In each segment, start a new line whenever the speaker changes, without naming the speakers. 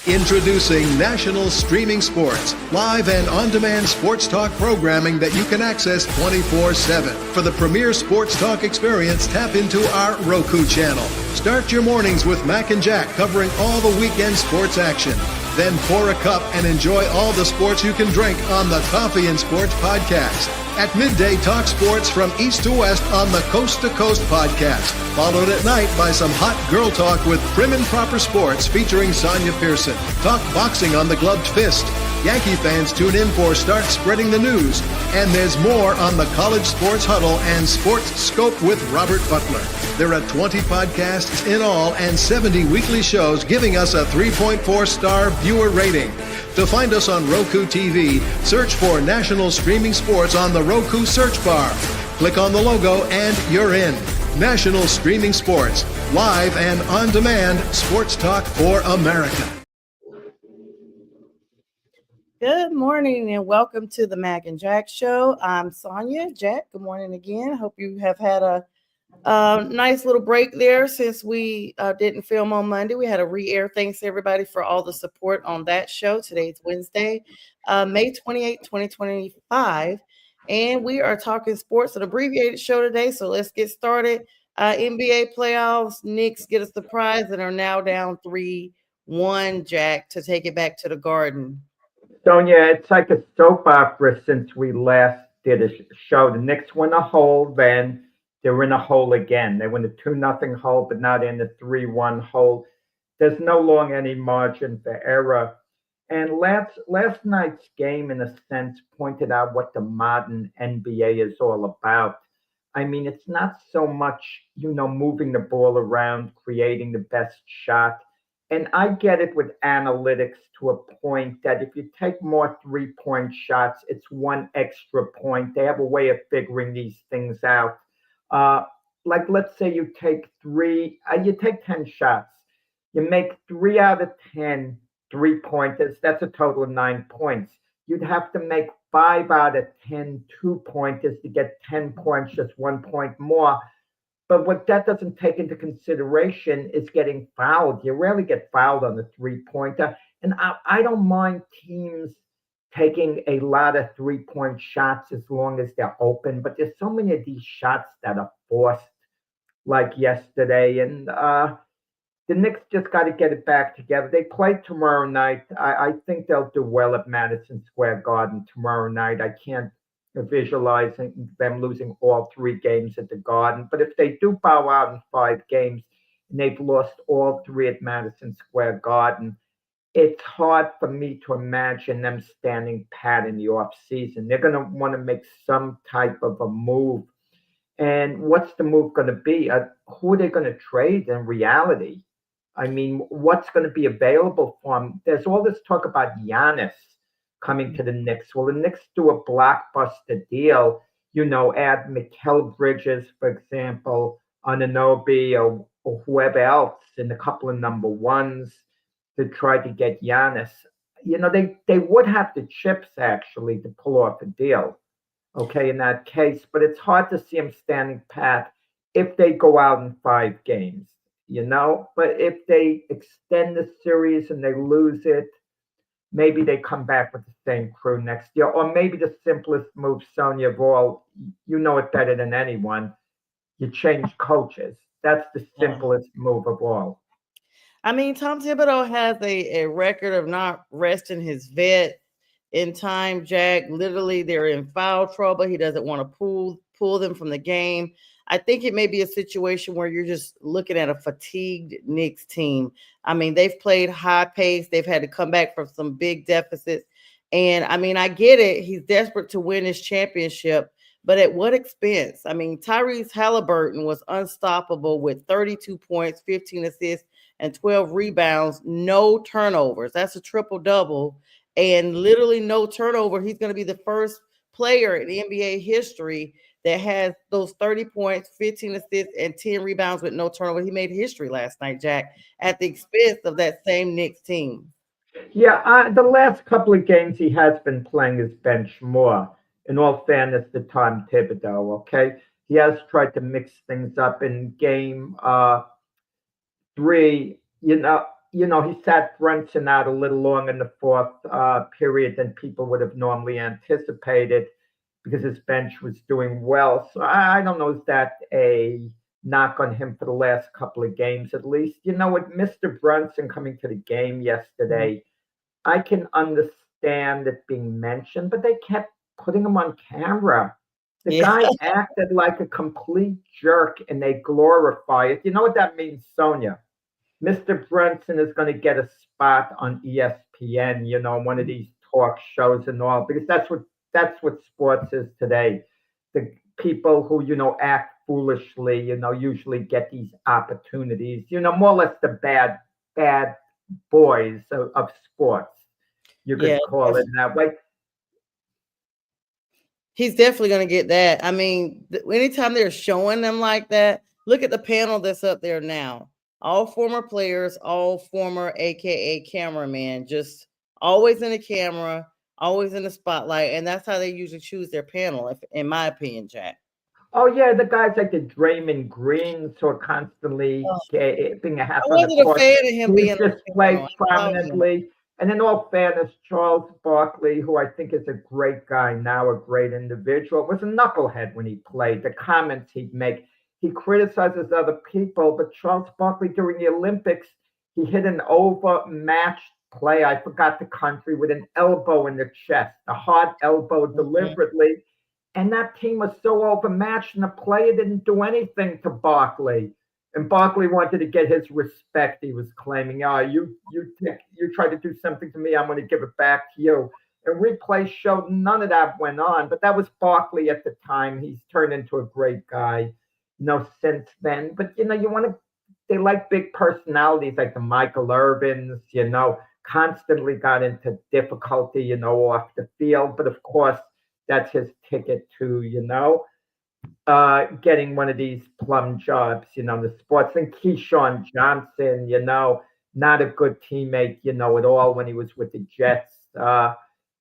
Introducing National Streaming Sports, live and on-demand sports talk programming that you can access 24/7. For the premier sports talk experience, tap into our Roku channel. Start your mornings with Mac and Jack covering all the weekend sports action. Then pour a cup and enjoy all the sports you can drink on the Coffee and Sports podcast. At midday, talk sports from east to west on the Coast to Coast podcast. Followed at night by some hot girl talk with Prim and Proper Sports featuring Sonja Pearson. Talk boxing on the Gloved Fist. Yankee fans tune in for Start Spreading the News. And there's more on the College Sports Huddle and Sports Scope with Robert Butler. There are 20 podcasts in all and 70 weekly shows giving us a 3.4-star viewer rating. To find us on Roku TV, search for National Streaming Sports on the Roku search bar. Click on the logo and you're in. National Streaming Sports, live and on-demand sports talk for America.
Good morning and welcome to the Mac and Jack Show. I'm Sonja. Jack, good morning again. Hope you have had a nice little break there since we didn't film on Monday. We had a re-air. Thanks to everybody for all the support on that show. Today's Wednesday, May 28, 2025. And we are talking sports, an abbreviated show today. So let's get started. NBA playoffs, Knicks get a surprise and are now down 3-1, Jack, to take it back to the Garden.
Sonia, it's like a soap opera since we last did a show. The Knicks win a hole, then they're in a hole again. They win a 2-0 hole, but now they're in the 3-1 hole. There's no longer any margin for error. And last night's game, in a sense, pointed out what the modern NBA is all about. I mean, it's not so much, moving the ball around, creating the best shot. And I get it with analytics to a point that if you take more three-point shots, it's one extra point. They have a way of figuring these things out. Like, let's say you take 10 shots. You make 3 out of 10 3-pointers. That's a total of 9 points. You'd have to make 5 out of 10 2-pointers to get 10 points, just 1 point more. But what that doesn't take into consideration is getting fouled. You rarely get fouled on the 3-pointer. And I don't mind teams taking a lot of 3-point shots as long as they're open. But there's so many of these shots that are forced, like yesterday. And the Knicks just got to get it back together. They play tomorrow night. I think they'll do well at Madison Square Garden tomorrow night. I can't visualize them losing all 3 games at the Garden. But if they do bow out in 5 games and they've lost all 3 at Madison Square Garden, it's hard for me to imagine them standing pat in the offseason. They're going to want to make some type of a move. And what's the move going to be? Who are they going to trade in reality? I mean, what's going to be available for them? There's all this talk about Giannis coming to the Knicks. Well, the Knicks do a blockbuster deal, add Mikal Bridges, for example, Anunoby, or whoever else in a couple of number ones to try to get Giannis. They would have the chips, actually, to pull off a deal, okay, in that case. But it's hard to see them standing pat if they go out in 5 games, But if they extend the series and they lose it, maybe they come back with the same crew next year. Or maybe the simplest move, Sonia, of all, you know it better than anyone, you change coaches. That's the simplest move of all.
I mean, Tom Thibodeau has a record of not resting his vet in time, Jack. Literally, they're in foul trouble. He doesn't want to pull them from the game. I think it may be a situation where you're just looking at a fatigued Knicks team. I mean, they've played high pace. They've had to come back from some big deficits. And I mean, I get it. He's desperate to win his championship, but at what expense? I mean, Tyrese Halliburton was unstoppable with 32 points, 15 assists, and 12 rebounds, no turnovers. That's a triple-double. And literally no turnover. He's going to be the first player in NBA history that has those 30 points, 15 assists, and 10 rebounds with no turnover. He made history last night, Jack, at the expense of that same Knicks team.
Yeah, the last couple of games he has been playing his bench more. In all fairness to Tom Thibodeau, okay? He has tried to mix things up in game 3. he sat Brunson out a little long in the fourth period than people would have normally anticipated because his bench was doing well. So I don't know, is that a knock on him for the last couple of games at least? With Mr. Brunson coming to the game yesterday, I can understand it being mentioned, but they kept putting him on camera. The
Yeah.
guy acted like a complete jerk and they glorify it. You know what that means, Sonia? Mr. Brunson is going to get a spot on ESPN, one of these talk shows and all, because that's what sports is today. The people who act foolishly, usually get these opportunities. More or less the bad boys of sports. You
Yeah.
could call it that way.
He's definitely going to get that. I mean, anytime they're showing them like that, look at the panel that's up there now. All former players, all former AKA cameraman, just always in the camera, always in the spotlight. And that's how they usually choose their panel, in my opinion, Jack.
Oh yeah, the guys like the Draymond Greens who are constantly
Oh,
being a
I
half on the
wasn't a
court.
fan of him
He
being on
just
the
plays
panel.
prominently. And in all fairness, Charles Barkley, who I think is a great guy now, a great individual, was a knucklehead when he played. The comments he'd make, he criticizes other people, but Charles Barkley during the Olympics, he hit an overmatched play. I forgot the country with an elbow in the chest, a hard elbow
Mhm.
deliberately. And that team was so overmatched, and the player didn't do anything to Barkley. And Barkley wanted to get his respect. He was claiming, "Oh, you tried to do something to me. I'm going to give it back to you." And replay showed none of that went on. But that was Barkley at the time. He's turned into a great guy, since then. But you want to. They like big personalities like the Michael Irvins. Constantly got into difficulty, off the field. But of course, that's his ticket to, getting one of these plum jobs, the sports. And Keyshawn Johnson, not a good teammate, at all when he was with the Jets.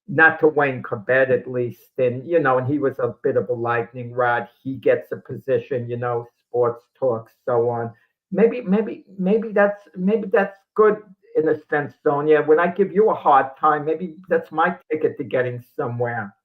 Not to Wayne Corbett at least. And he was a bit of a lightning rod. He gets a position, sports talk, so on. Maybe that's good in a sense, Sonia. When I give you a hard time, maybe that's my ticket to getting somewhere.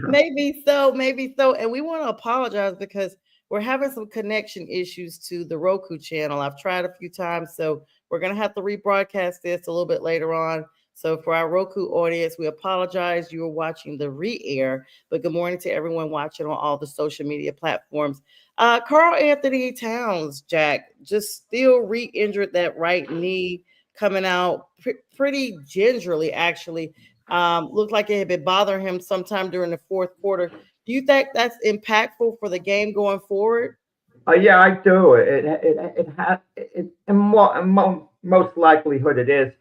Maybe so, maybe so. And we want to apologize because we're having some connection issues to the Roku channel. I've tried a few times, so we're going to have to rebroadcast this a little bit later on. So for our Roku audience, we apologize. You were watching the re-air, but good morning to everyone watching on all the social media platforms. Carl Anthony Towns, Jack, just still re-injured that right knee, coming out pretty gingerly, actually. Looked like it had been bothering him sometime during the fourth quarter. Do you think that's impactful for the game going forward?
Yeah, I do. Most likelihood it is.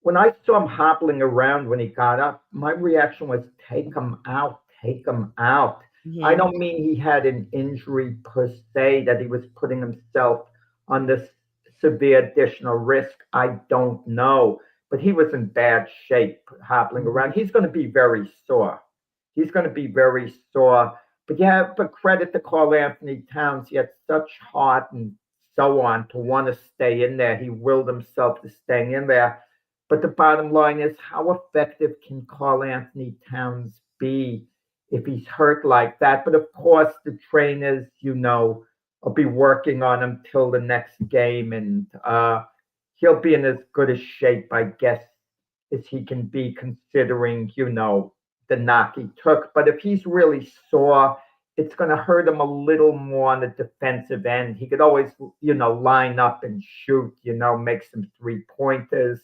When I saw him hobbling around when he got up, my reaction was take him out, take him out. I
Mhm.
don't mean he had an injury per se, that he was putting himself on this severe additional risk. I don't know. But he was in bad shape hobbling around. He's going to be very sore. He's going to be very sore. But yeah, but credit to Carl Anthony Towns. He had such heart and so on to want to stay in there. He willed himself to staying in there. But the bottom line is, how effective can Carl Anthony Towns be if he's hurt like that? But of course, the trainers, will be working on him till the next game, and he'll be in as good a shape, I guess, as he can be, considering, the knock he took. But if he's really sore, it's going to hurt him a little more on the defensive end. He could always, line up and shoot, make some 3 pointers,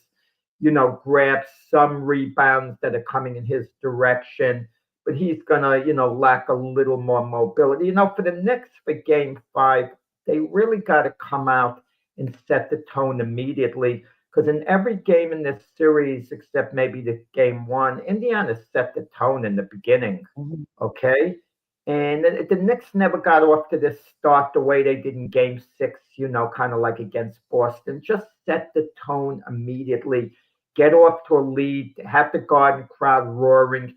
grab some rebounds that are coming in his direction. But he's going to, lack a little more mobility. For the Knicks for game 5, they really got to come out and set the tone immediately. Because in every game in this series, except maybe the game 1, Indiana set the tone in the beginning.
Mhm.
Okay. And the Knicks never got off to this start the way they did in game 6, kind of like against Boston. Just set the tone immediately, get off to a lead, have the Garden crowd roaring.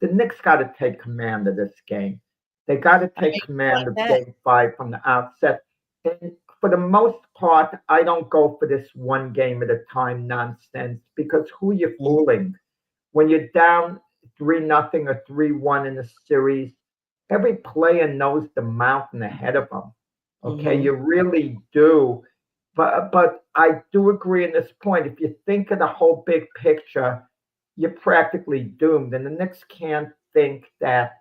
The Knicks got to take command of this game. They got to
I
take
mean, like
command of
that.
game 5 from the outset. And for the most part, I don't go for this one game at a time nonsense because who are you fooling? When you're down 3-0 or 3-1 in a series, every player knows the mountain ahead of them. Okay,
Mm-hmm.
you really do. But I do agree in this point. If you think of the whole big picture, you're practically doomed. And the Knicks can't think that,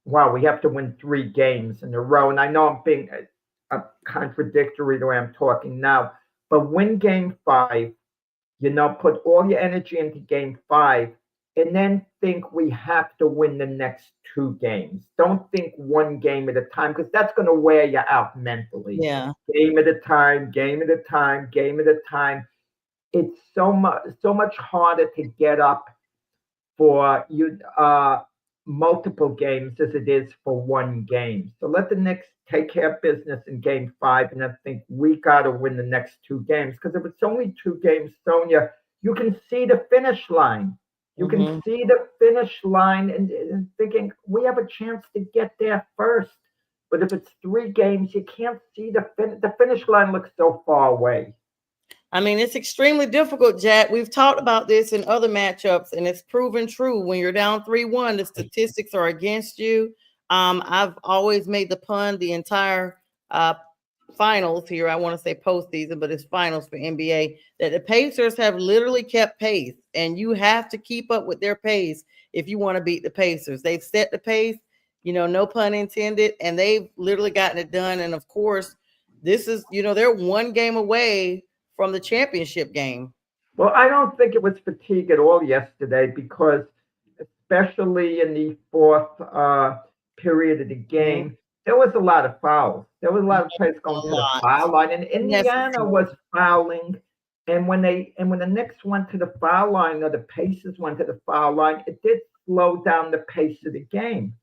wow, we have to win 3 games in a row. And I know I'm being contradictory the way I'm talking now, but win game 5, put all your energy into game 5, and then think we have to win the next 2 games. Don't think one game at a time because that's going to wear you out mentally.
Yeah.
Game at a time, game at a time, game at a time. It's so much harder to get up for you multiple games as it is for one game. So let the Knicks take care of business in game 5, and I think we got to win the next 2 games because if it's only 2 games, Sonia, you can see the finish line. You can
Mm-hmm.
see the finish line and thinking we have a chance to get there first. But if it's 3 games, you can't see the finish line looks so far away.
I mean, it's extremely difficult, Jack. We've talked about this in other matchups, and it's proven true. When you're down 3-1, the statistics are against you. I've always made the pun the entire finals here. I want to say postseason, but it's finals for NBA, that the Pacers have literally kept pace, and you have to keep up with their pace if you want to beat the Pacers. They've set the pace, no pun intended, and they've literally gotten it done. And of course, this is, they're 1 game away from the championship game.
Well, I don't think it was fatigue at all yesterday because, especially in the fourth period of the
Mm-hmm.
game, there was a lot of fouls. There was a lot of players
A
going to the
lot.
foul line, and Indiana
Necessary.
was fouling. And when the Knicks went to the foul line or the Pacers went to the foul line, it did slow down the pace of the game.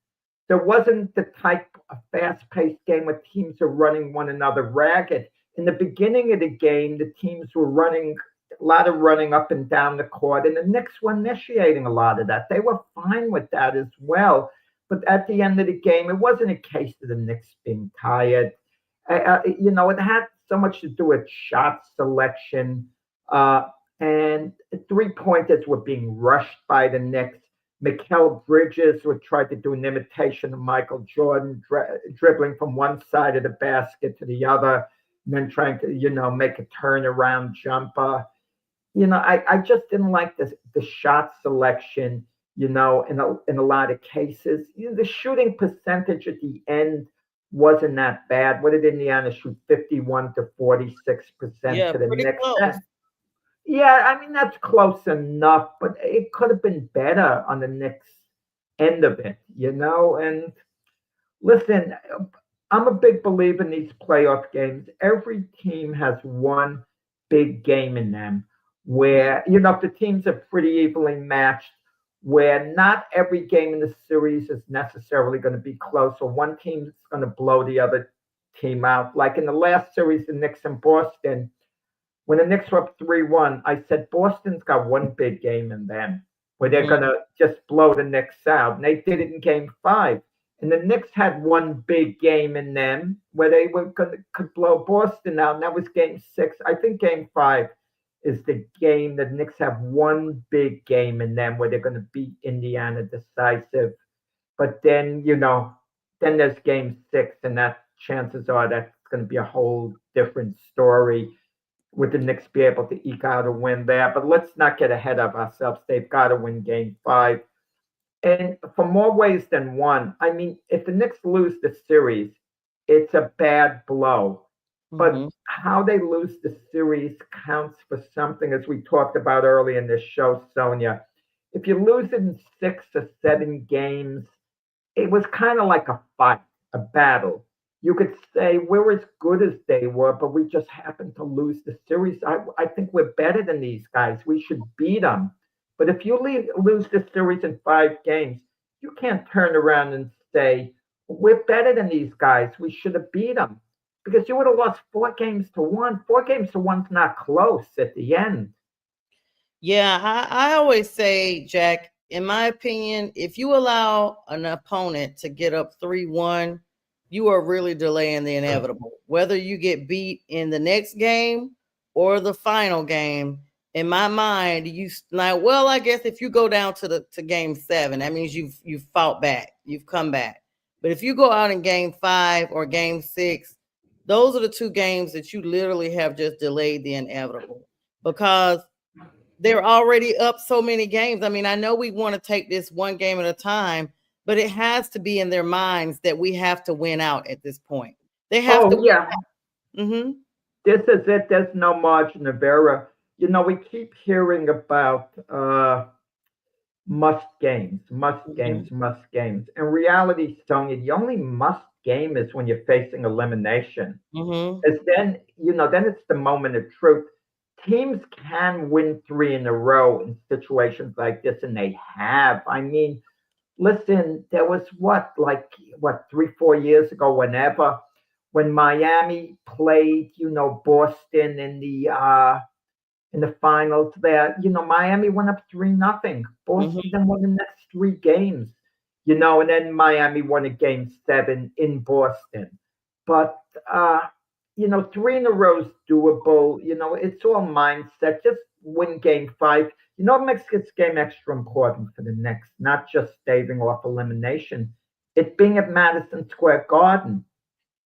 There wasn't the type of fast-paced game where teams are running one another ragged. In the beginning of the game, the teams were running a lot of running up and down the court, and the Knicks were initiating a lot of that. They were fine with that as well. But at the end of the game, it wasn't a case of the Knicks being tired. It had so much to do with shot selection, and 3-pointers were being rushed by the Knicks. Mikal Bridges would try to do an imitation of Michael Jordan, dribbling from one side of the basket to the other, and then trying to, make a turnaround jumper. I just didn't like the shot selection, in a lot of cases. The shooting percentage at the end wasn't that bad. What did Indiana shoot? 51 to 46%
Yeah,
to the
pretty
Knicks.
close.
Yeah, I mean that's close enough, but it could have been better on the Knicks end of it. And listen, I'm a big believer in these playoff games. Every team has one big game in them where, if the teams are pretty evenly matched, where not every game in the series is necessarily going to be close, or one team's going to blow the other team out. Like in the last series, the Knicks and Boston, when the Knicks were up 3-1, I said Boston's got one big game in them where they're
Mm-hmm.
going to just blow the Knicks out. And they did it in game 5. And the Knicks had one big game in them where they could blow Boston out, and that was game 6. I think game 5 is the game that Knicks have one big game in them where they're going to beat Indiana decisive. But then there's game 6, and that chances are that's going to be a whole different story. Would the Knicks be able to eke out a win there? But let's not get ahead of ourselves. They've got to win game 5. And for more ways than one, I mean, if the Knicks lose the series, it's a bad blow. But
Mm-hmm.
how they lose the series counts for something, as we talked about early in this show, Sonia. If you lose it in 6 or 7 games, it was kind of like a fight, a battle. You could say we're as good as they were, but we just happened to lose the series. I think we're better than these guys. We should beat them. But if you lose the series in 5 games, you can't turn around and say, we're better than these guys. We should have beat them. Because you would have lost 4 games to 1. 4 games to 1's not close at the end.
Yeah, I always say, Jack, in my opinion, if you allow an opponent to get up 3-1, you are really delaying the inevitable. Whether you get beat in the next game or the final game, in my mind, you like, well, I guess if you go down to game 7, that means you've fought back, you've come back. But if you go out in game 5 or game 6, those are the two games that you literally have just delayed the inevitable because they're already up so many games. I mean, I know we want to take this one game at a time, but it has to be in their minds that we have to win out at this point. They have to
Oh, yeah.
win. Mm-hmm.
This is it. There's no margin of error. You know, we keep hearing about must games, must
Mm-hmm.
games, must games. In reality, Sonia, the only must game is when you're facing elimination.
Mm-hmm.
Is then, then it's the moment of truth. Teams can win three in a row in situations like this, and they have. I mean, listen, there was what, 3, 4 years ago, when Miami played, Boston in the finals there. Miami went up 3-0. Boston
Mm-hmm.
then won the next three games, and then Miami won a game 7 in Boston. But three in a row is doable. It's all mindset. Just win game 5. What makes this game extra important for the next, not just staving off elimination, it being at Madison Square Garden.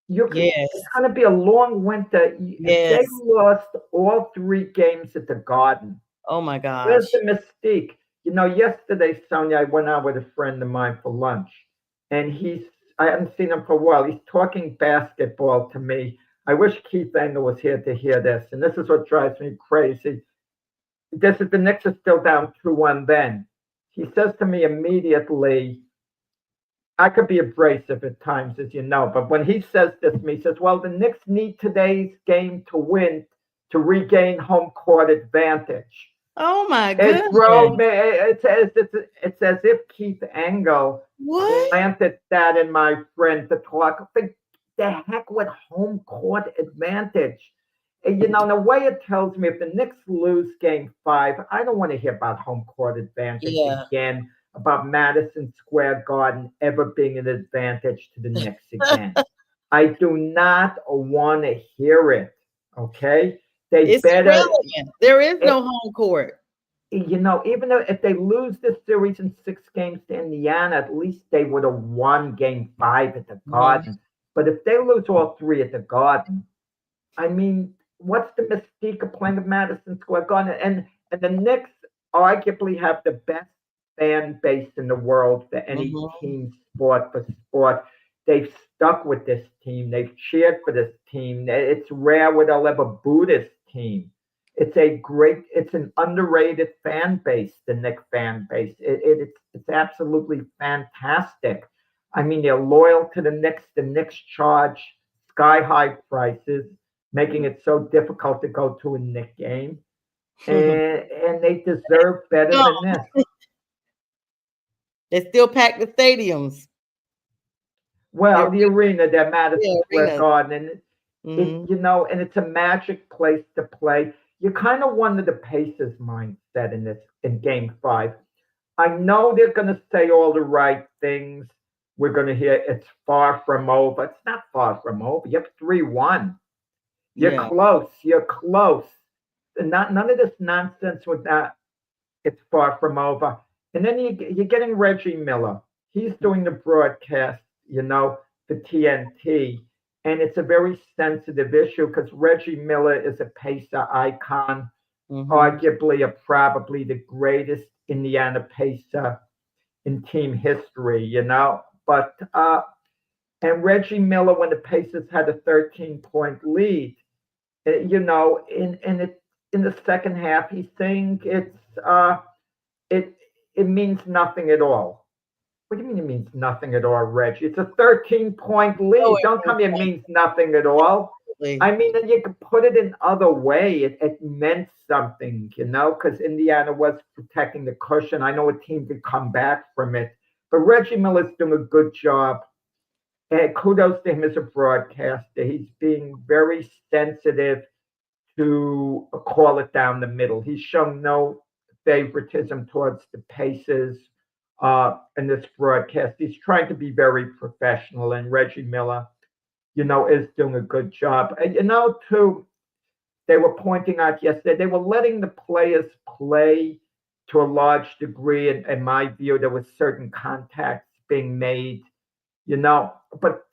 It's
Yes.
going to be a long winter. If they
Yes.
lost all three games at the Garden,
Oh my
where's the
gosh.
mystique? Yesterday, Sonia, I went out with a friend of mine for lunch, and I haven't seen him for a while. He's talking basketball to me. I wish Keith Engel was here to hear this, and this is what drives me crazy. The Knicks are still down 2-1 then. He says to me immediately, I could be abrasive at times, as you know, but when he says this to me, he says, well, the Knicks need today's game to win to regain home court advantage.
Oh my
It drove me.
goodness.
It's as if Keith Engel
What?
planted that in my friend to talk. Think the heck with home court advantage. And, in a way, it tells me if the Knicks lose game 5, I don't want to hear about home court advantage
Yeah.
again, about Madison Square Garden ever being an advantage to the Knicks again. I do not want to hear it. Okay? They
It's
better.
irrelevant. There is
It,
no home court.
even though if they lose this series in 6 games to Indiana, at least they would have won game 5 at the
Mhm.
Garden. But if they lose all three at the Garden, I mean, what's the mystique of playing at Madison Square Garden? And the Knicks arguably have the best fan base in the world for any
Mhm.
team sport for sport. They've stuck with this team. They've cheered for this team. It's rare where they'll ever boo this team. It's an underrated fan base, the Knicks fan base. It's absolutely fantastic. I mean, they're loyal to the Knicks. The Knicks charge sky high prices, making it so difficult to go to a Knicks game. And they deserve better
No,
than this.
they still pack the stadiums.
Well,
They're
the arena, they're Madison
real
Square
arenas.
Garden, and
Mhm.
and it's a magic place to play. You kind of wonder the Pacers' mindset in game 5. I know they're going to say all the right things. We're going to hear it's far from over. It's not far from over. You're up 3-1. You're
Yeah.
close. You're close. And none of this nonsense with that. It's far from over. And then you're getting Reggie Miller. He's doing the broadcast, for TNT. And it's a very sensitive issue because Reggie Miller is a Pacer icon,
Mhm.
arguably probably the greatest Indiana Pacer in team history, But and Reggie Miller, when the Pacers had a 13-point lead, in the second half, he's saying it it means nothing at all. What do you mean it means nothing at all, Reggie? It's a 13-point
Oh,
lead.
it
Don't tell
means
me it means nothing at all.
absolutely.
I mean, and you could put it in other way. It meant something, because Indiana was protecting the cushion. I know a team could come back from it, but Reggie Miller's doing a good job. And kudos to him as a broadcaster. He's being very sensitive to call it down the middle. He's shown no favoritism towards the Pacers in this broadcast. He's trying to be very professional, and Reggie Miller is doing a good job. And, too, they were pointing out yesterday, they were letting the players play to a large degree. In my view, there was certain contacts being made, but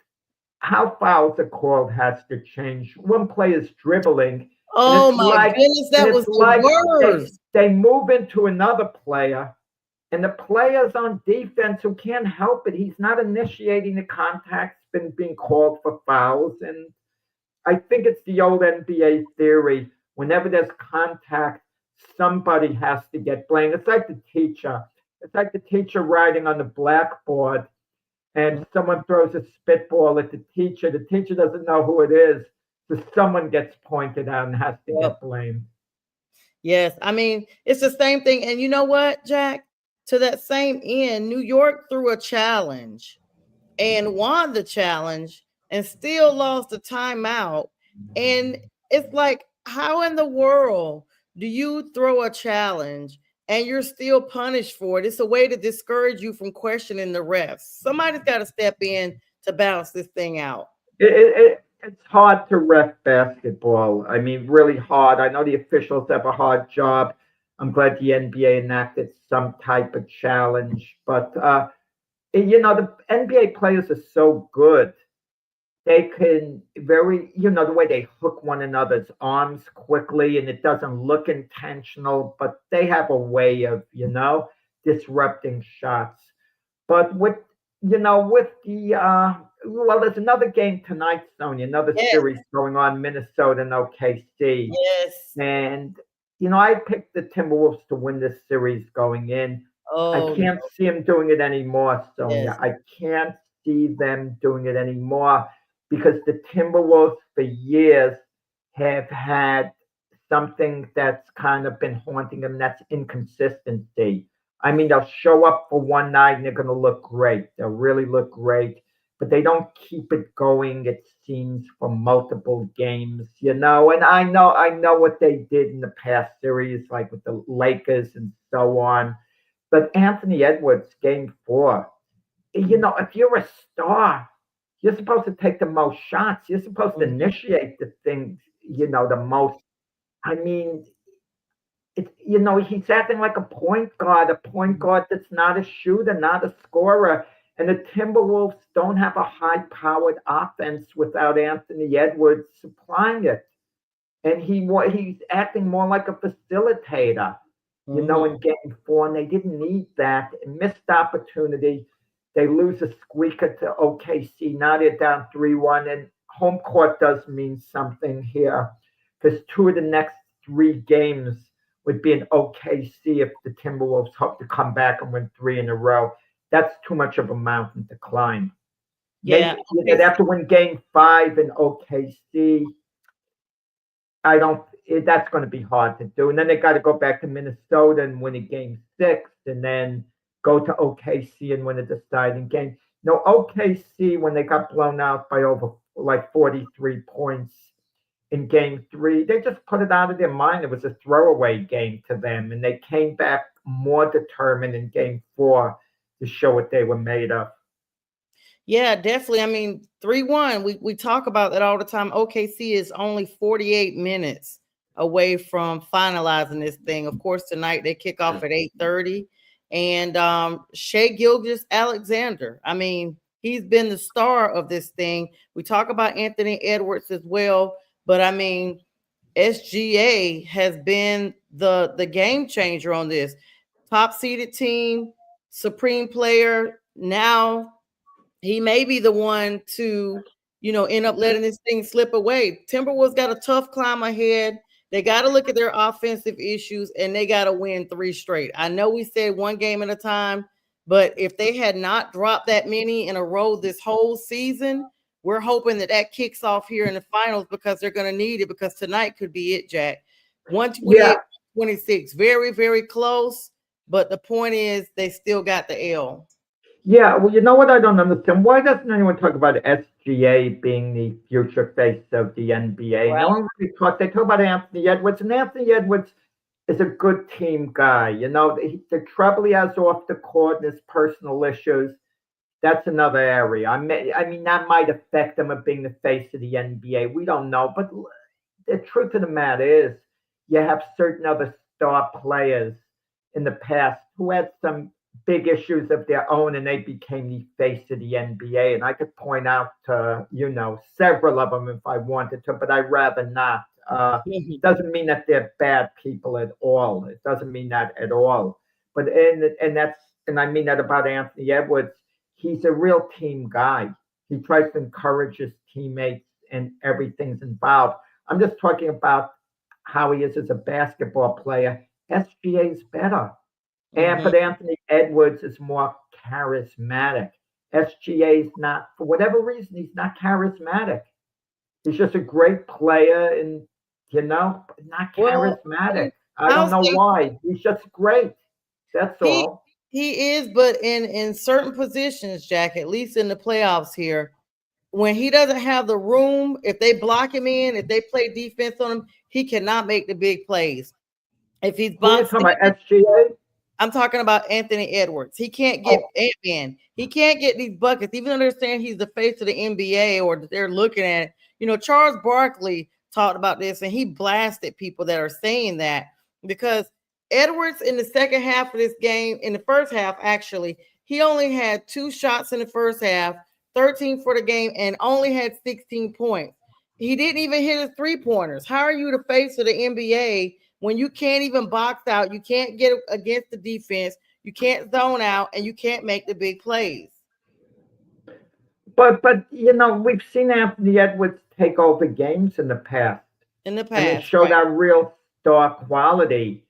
how fouls are called has to change. One player's dribbling, and
Oh my goodness, that was the
they,
worst.
they move into another player, and the players on defense who can't help it, he's not initiating the contacts, been being called for fouls. And I think it's the old NBA theory. Whenever there's contact, somebody has to get blamed. It's like the teacher. It's like the teacher writing on the blackboard and someone throws a spitball at the teacher. The teacher doesn't know who it is. So someone gets pointed out and has to
Yep.
get blamed.
Yes, I mean, it's the same thing. And you know what, Jack? To that same end, New York threw a challenge and won the challenge and still lost the timeout. And it's like, how in the world do you throw a challenge and you're still punished for it? It's a way to discourage you from questioning the refs. Somebody's got to step in to balance this thing out.
It's hard to ref basketball. I mean, really hard. I know the officials have a hard job. I'm glad the NBA enacted some type of challenge, but the NBA players are so good. They can the way they hook one another's arms quickly, and it doesn't look intentional, but they have a way of, disrupting shots. But with the there's another game tonight, Sonia, another
Yes,
series going on, Minnesota and OKC.
yes.
And I picked the Timberwolves to win this series going in. I
Oh,
can't see them doing it anymore, Sonia.
yes.
I can't see them doing it anymore because the Timberwolves for years have had something that's kind of been haunting them. That's inconsistency. I mean, they'll show up for one night and they're going to look great. They'll really look great, but they don't keep it going, it seems, for multiple games, And I know what they did in the past series, like with the Lakers and so on. But Anthony Edwards, game four, if you're a star, you're supposed to take the most shots. You're supposed to
Mhm.
initiate the things, the most. I mean, he's acting like a point guard that's not a shooter, not a scorer. And the Timberwolves don't have a high-powered offense without Anthony Edwards supplying it. And he's acting more like a facilitator,
Mhm.
in game four, and they didn't need that. Missed opportunity. They lose a squeaker to OKC. Now they're down 3-1, and home court does mean something here because two of the next three games would be in OKC if the Timberwolves hope to come back and win three in a row. That's too much of a mountain to climb.
Yeah.
Maybe
Okay.
they'd have to win game five in OKC. I don't. That's going to be hard to do. And then they got to go back to Minnesota and win a game six, and then go to OKC and win a deciding game. No, OKC when they got blown out by over like 43 points in game three, they just put it out of their mind. It was a throwaway game to them, and they came back more determined in game four to show what they were made of.
Yeah, definitely. I mean, 3-1. We talk about that all the time. OKC is only 48 minutes away from finalizing this thing. Of course, tonight they kick off at 8:30. And Shea Gilgis Alexander. I mean, he's been the star of this thing. We talk about Anthony Edwards as well, but I mean, SGA has been the game changer on this. Top seeded team, supreme player. Now he may be the one to, end up letting this thing slip away. Timberwolves got a tough climb ahead. They got to look at their offensive issues and they got to win 3 straight. I know we said one game at a time, but if they had not dropped that many in a row this whole season, we're hoping that that kicks off here in the finals because they're going to need it because tonight could be it, Jack.
Yeah,
128-26, very, very close. But the point is they still got the L.
yeah, well, you know what I don't understand? Why doesn't anyone talk about SGA being the future face of the NBA? No one really talks. They talk about Anthony Edwards, and Anthony Edwards is a good team guy. The trouble he has off the court and his personal issues, That's another area. I mean, that might affect him of being the face of the NBA. We don't know, but the truth of the matter is, you have certain other star players in the past who had some big issues of their own, and they became the face of the NBA. And I could point out, several of them if I wanted to, but I'd rather not. Doesn't mean that they're bad people at all. It doesn't mean that at all. But and I mean that about Anthony Edwards. He's a real team guy. He tries to encourage his teammates, and everything's involved. I'm just talking about how he is as a basketball player. SGA is better. And
Mhm.
but Anthony Edwards is more charismatic. SGA is not, for whatever reason, he's not charismatic. He's just a great player and, not
Well, I mean,
charismatic. I
I'll
don't know
say
why. He's just great. That's
he
all.
he is, but in certain positions, Jack, at least in the playoffs here, when he doesn't have the room, if they block him in, if they play defense on him, he cannot make the big plays. If he's
Who are you
boxed
talking about?
in,
SGA?
I'm talking about Anthony Edwards. He can't get
Oh,
Ant-Man. He can't get these buckets, even though they're saying he's the face of the NBA or they're looking at it. Charles Barkley talked about this and he blasted people that are saying that because Edwards in the second half of this game, in the first half, actually, he only had 2 shots in the first half, 13 for the game, and only had 16 points. He didn't even hit his 3-pointers. How are you the face of the NBA when you can't even box out, you can't get against the defense, you can't zone out, and you can't make the big plays
but we've seen Anthony Edwards take over games in the past
in the
and
past,
show
right?
that real star quality.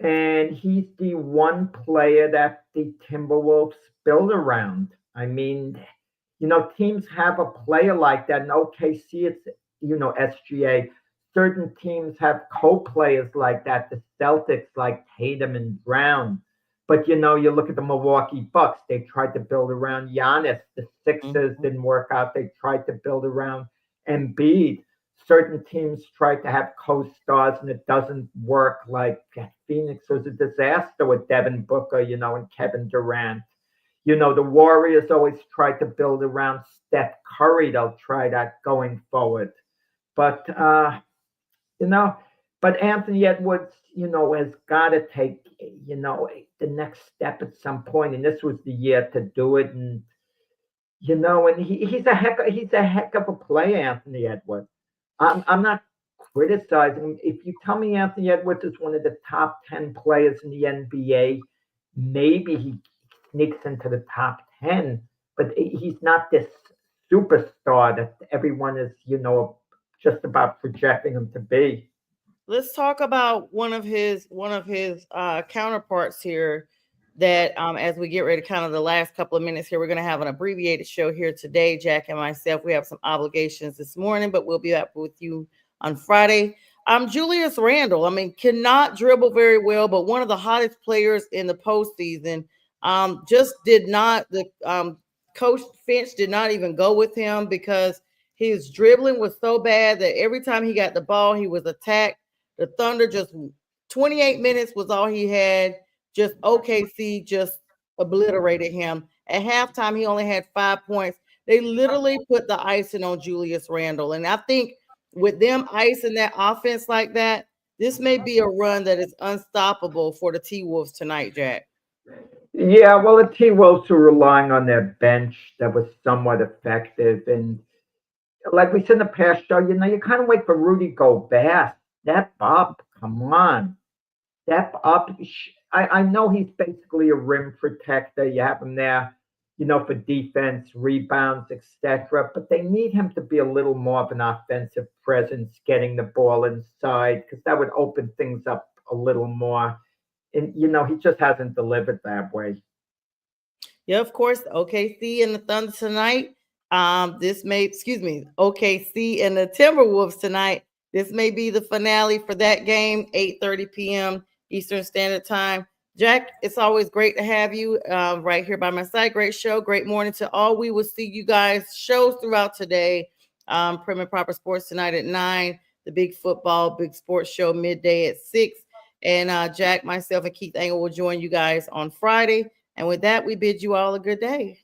And he's the one player that the Timberwolves build around. I mean, teams have a player like that. In OKC, it's SGA. Certain teams have co-players like that. The Celtics, like Tatum and Brown. But you look at the Milwaukee Bucks. They tried to build around Giannis. The Sixers
Mhm.
didn't work out. They tried to build around Embiid. Certain teams try to have co-stars and it doesn't work. Like Phoenix was a disaster with Devin Booker, and Kevin Durant. The Warriors always try to build around Steph Curry. They'll try that going forward. But you know, but Anthony Edwards, has got to take, the next step at some point, and this was the year to do it. And he's a heck of a player, Anthony Edwards. I'm not criticizing him. If you tell me Anthony Edwards is one of the top 10 players in the NBA, maybe he sneaks into the top 10, but he's not this superstar that everyone is, just about projecting him to be.
Let's talk about one of his counterparts here. That as we get ready, kind of the last couple of minutes here, we're going to have an abbreviated show here today. Jack and myself, we have some obligations this morning, but we'll be up with you on Friday. Julius Randle. I mean, cannot dribble very well, but one of the hottest players in the postseason. Just did not the coach Finch did not even go with him because his dribbling was so bad that every time he got the ball, he was attacked. The Thunder just 28 minutes was all he had. Just OKC just obliterated him. At halftime, he only had 5 points. They literally put the icing on Julius Randle. And I think with them icing that offense like that, this may be a run that is unstoppable for the T Wolves tonight, Jack.
Yeah, well, the T Wolves were relying on their bench that was somewhat effective. And like we said in the past show, you kind of wait for Rudy Gobert. Step up. Come on. Step up. I know he's basically a rim protector. You have him there, for defense, rebounds, etc. But they need him to be a little more of an offensive presence, getting the ball inside, because that would open things up a little more. And he just hasn't delivered that way.
Yeah, of course, OKC and the Thunder tonight. OKC and the Timberwolves tonight. This may be the finale for that game, 8:30 p.m. Eastern Standard Time. Jack, it's always great to have you right here by my side. Great show, great morning to all. We will see you guys shows throughout today. Prim and Proper Sports tonight at 9. The Big Football, Big Sports Show midday at 6. And Jack, myself, and Keith Engel will join you guys on Friday. And with that, we bid you all a good day.